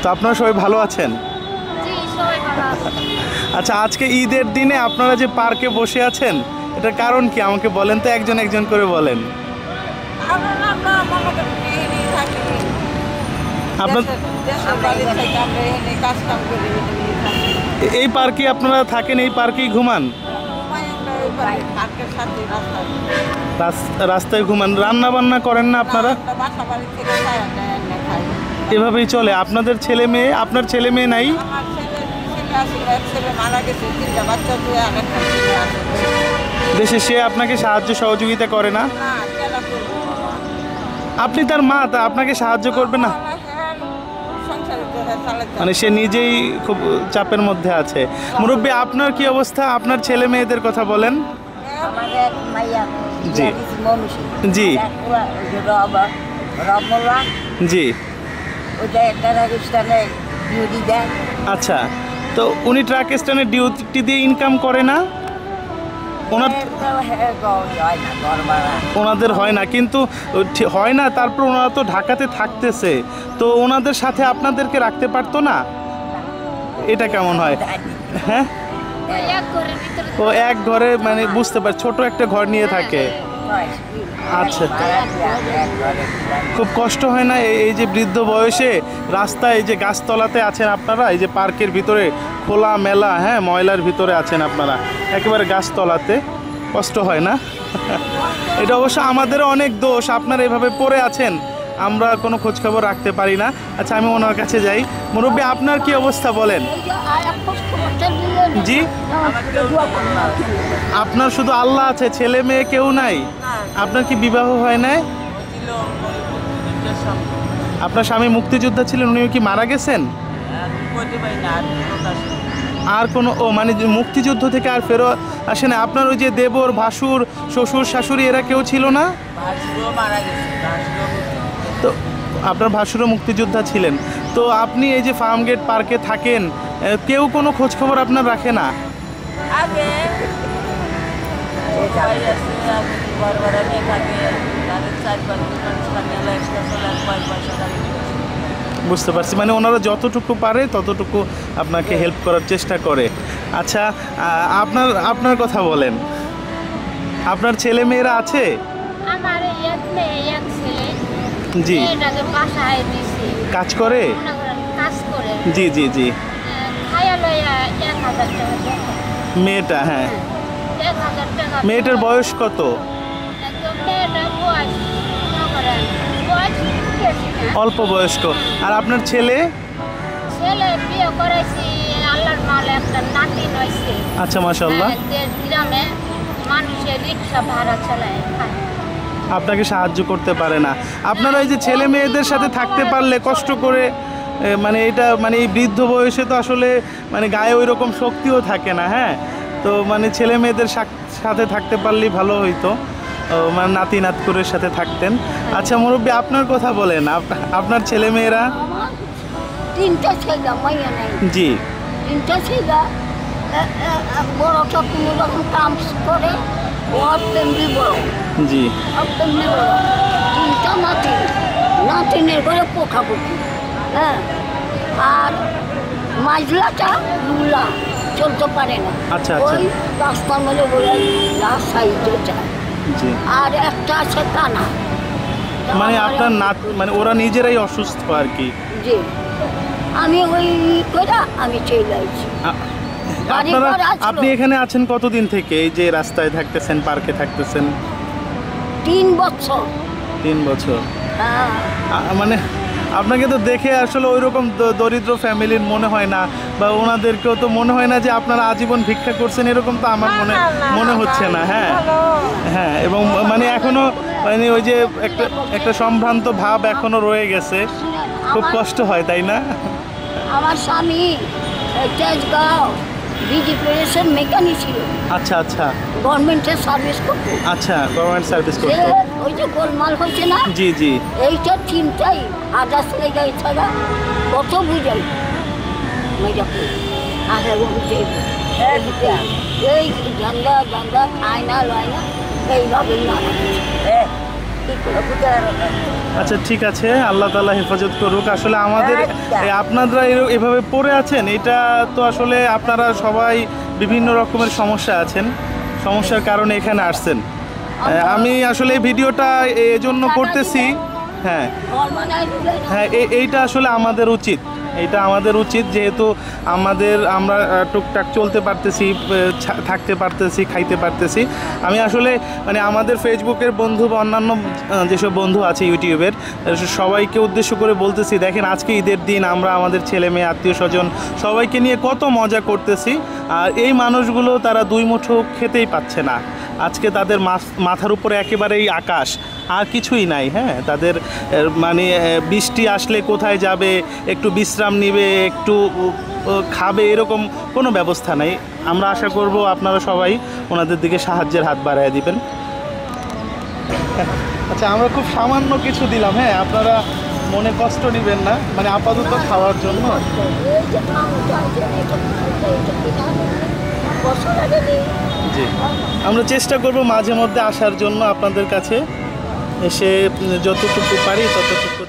তো আপনারা সবাই ভালো আছেন? জি, সবাই ভালো আছে। আচ্ছা, আজকে ঈদের দিনে আপনারা যে পার্কে বসে আছেন, এটার কারণ কি আমাকে বলেন তো, একজন একজন করে বলেন। আপনার এই পার্কে আপনারা থাকেন, এই পার্কেই ঘুমান? রাস্তায় ঘুমান, রান্না বান্না করেন না আপনারা? এভাবেই চলে? আপনাদের ছেলে মেয়ে, আপনার ছেলে মেয়ে নাই? দেশে সে আপনাকে সাহায্য সহযোগিতা করে না? আপনি তার মা, তা আপনাকে সাহায্য করবে না? মানে সে নিজেই খুব চাপের মধ্যে আছে। মুরব্বী, আপনার কি অবস্থা? আপনার ছেলে মেয়েদের কথা বলেন। জি জি জি। আচ্ছা, তো উনি ট্রাক স্ট্যান্ডে ডিউটি দিয়ে ইনকাম করে না? ওনাদের হয় না, কিন্তু হয় না, তারপর ওনারা তো ঢাকাতে থাকতেছে, তো ওনাদের সাথে আপনাদেরকে রাখতে পারতো না? এটা কেমন হয়? হ্যাঁ, ও এক ঘরে, মানে বুঝতে পার, ছোট একটা ঘর নিয়ে থাকে। আচ্ছা, খুব কষ্ট হয় না এই যে বৃদ্ধ বয়সে রাস্তায়, এই যে গাছতলাতে আছেন আপনারা, এই যে পার্কের ভিতরে খোলা মেলা, হ্যাঁ, ময়লার ভিতরে আছেন আপনারা, একেবারে গাছতলাতে, কষ্ট হয় না? এটা অবশ্য আমাদেরও অনেক দোষ, আপনারা এভাবে পড়ে আছেন, আমরা কোনো খোঁজখবর রাখতে পারি না। আচ্ছা, আমি ওনার কাছে যাই। মুরব্বী, আপনার কি অবস্থা বলেন? জি, আপনার শুধু আল্লাহ আছে, ছেলে মেয়ে কেউ নাই? আপনার কি বিবাহ হয় নাই? আপনার স্বামী মুক্তিযোদ্ধা ছিলেন, উনি কি মারা গেছেন? আর কোনো, ও মানে মুক্তিযুদ্ধ থেকে আর ফেরত আসে না? আপনার ওই যে দেবর, ভাসুর, শ্বশুর, শাশুড়ি এরা কেউ ছিল না? তো আপনার ভাসুরও মুক্তিযোদ্ধা ছিলেন, তো আপনি এই যে ফার্ম গেট পার্কে থাকেন, কেউ কোনো খোঁজ খবর আপনার রাখে না? বুঝতে পারছি, মানে ওনারা যতটুকু পারে ততটুকু আপনাকে হেল্প করার চেষ্টা করে। আচ্ছা, আপনার আপনার কথা বলেন। আপনার ছেলে মেয়েরা আছে? আমার এক মেয়ে, এক ছেলে। জি। মেয়েটাকে বাসায় দিছি। কাজ করে? কাজ করে। জি জি জি। খাইয়া লইয়া 1000 টাকা দেয়। মেয়েটা, হ্যাঁ। 1000 টাকা। মেয়েটার বয়স কত? মেয়েটার বয়স অল্প বয়স্ক। আর আপনার ছেলে? ছেলে বিয়ে করেছি, আল্লাহর মাল একটা নাতি হয়েছে। আচ্ছা, মাশাআল্লাহ। দেশ গ্রামে মানুষের রিক্সা ভাড়া চালায়, আপনাকে সাহায্য করতে পারে না? আপনারা এই যে ছেলে মেয়েদের সাথে থাকতে পারলে, কষ্ট করে, মানে এটা, মানে এই বৃদ্ধ বয়সে তো আসলে মানে গায়ে ওই রকম শক্তিও থাকে না, হ্যাঁ, তো মানে ছেলে মেয়েদের সাথে থাকতে পারলেই ভালো হইতো, মানে নাতি নাতকুরের সাথে থাকতেন। আচ্ছা মুরব্বী, আপনার কথা বলেন, আপনার ছেলে মেয়েরা? 3টা ছেলে, মাইয়া নাই। জি। 3টা ছেলে, বড়টা কোনো রকম কাম করে, ওর ফ্যামিলি বড়। জি। ফ্যামিলি বড়, 3টা নাতি, নাতিনের ঘরে পোখাপুকি, হ্যাঁ, আর মাঝলাটা লুলা, চলতে পারে না। আচ্ছা আচ্ছা। ওই রাস্তার মধ্যে বলে লাস্ট সাইডে যায়। জি। আর একটা আছে কানা। মানে আপনার মানে ওরা নিজেরাই অসুস্থ আর কি? জি। আমি ওই করে আমি চলে আসছি। আপনি এখানে আছেন কতদিন থেকে, এই যে রাস্তায় থাকতেছেন, পার্কে থাকতেছেন? 3 বছর। 3 বছর? হ্যাঁ। মানে আপনাকে তো দেখে আসলে ওই রকম দরিদ্র ফ্যামিলির মনে হয় না, বা ওনাদেরকেও তো মনে হয় না যে আপনারা আজীবন ভিক্ষা করছেন, এরকম তো আমার মনে হচ্ছে না। হ্যাঁ হ্যাঁ, এবং মানে এখনো মানে ওই যে একটা সম্ভ্রান্ত ভাব এখনো রয়ে গেছে, খুব কষ্ট হয়, তাই না? আমার স্বামী তেজগাঁও বিজিপিএসের মেকানিক ছিল। আচ্ছা আচ্ছা। গভর্নমেন্টের সার্ভিস করতো। আচ্ছা, গভর্নমেন্ট সার্ভিস করতো। ওই যে গোলমাল হয়েছে না? জি জি। এইটা চিন্তাই আদার্স লেগে ছাড়া কত বুঝাই মেজাপুর আগে বুঝে এই ঝান্ডা ঝান্ডা খায় না লয় না, এইভাবেই মারা গেছে। আচ্ছা ঠিক আছে, আল্লাহ তাআলা হেফাজত করুক। আসলে আমাদের আপনারা এভাবে পড়ে আছেন, এটা তো আসলে আপনারা সবাই বিভিন্ন রকমের সমস্যা আছেন, সমস্যার কারণে এখানে আসছেন। আমি আসলে এই ভিডিওটা এজন্য করতেছি। হ্যাঁ হ্যাঁ, এইটা আসলে আমাদের উচিত, এটা আমাদের উচিত, যেহেতু আমরা টুকটাক চলতে পারতেছি, থাকতে পারতেছি, খাইতে পারতেছি। আমি আসলে মানে আমাদের ফেসবুকের বন্ধু বা অন্যান্য যেসব বন্ধু আছে ইউটিউবের, সবাইকে উদ্দেশ্য করে বলতেছি, দেখেন আজকে ঈদের দিন আমরা আমাদের ছেলে মেয়ে আত্মীয় স্বজন সবাইকে নিয়ে কত মজা করতেছি, আর এই মানুষগুলো তারা দুই মুঠো খেতেই পাচ্ছে না। আজকে তাদের মাথার উপরে একেবারেই আকাশ, আর কিছুই নাই। হ্যাঁ, তাদের মানে বৃষ্টি আসলে কোথায় যাবে, একটু বিশ্রাম নিবে, একটু খাবে, এরকম কোনো ব্যবস্থা নাই। আমরা আশা করব আপনারা সবাই ওনাদের দিকে সাহায্যের হাত বাড়ায় দিবেন। আচ্ছা, আমরা খুব সামান্য কিছু দিলাম, হ্যাঁ, আপনারা মনে কষ্ট নেবেন না, মানে আপাতত খাওয়ার জন্য। জি, আমরা চেষ্টা করব মাঝে মধ্যে আসার জন্য আপনাদের কাছে, এসে যতটুকু পারি ততটুকু।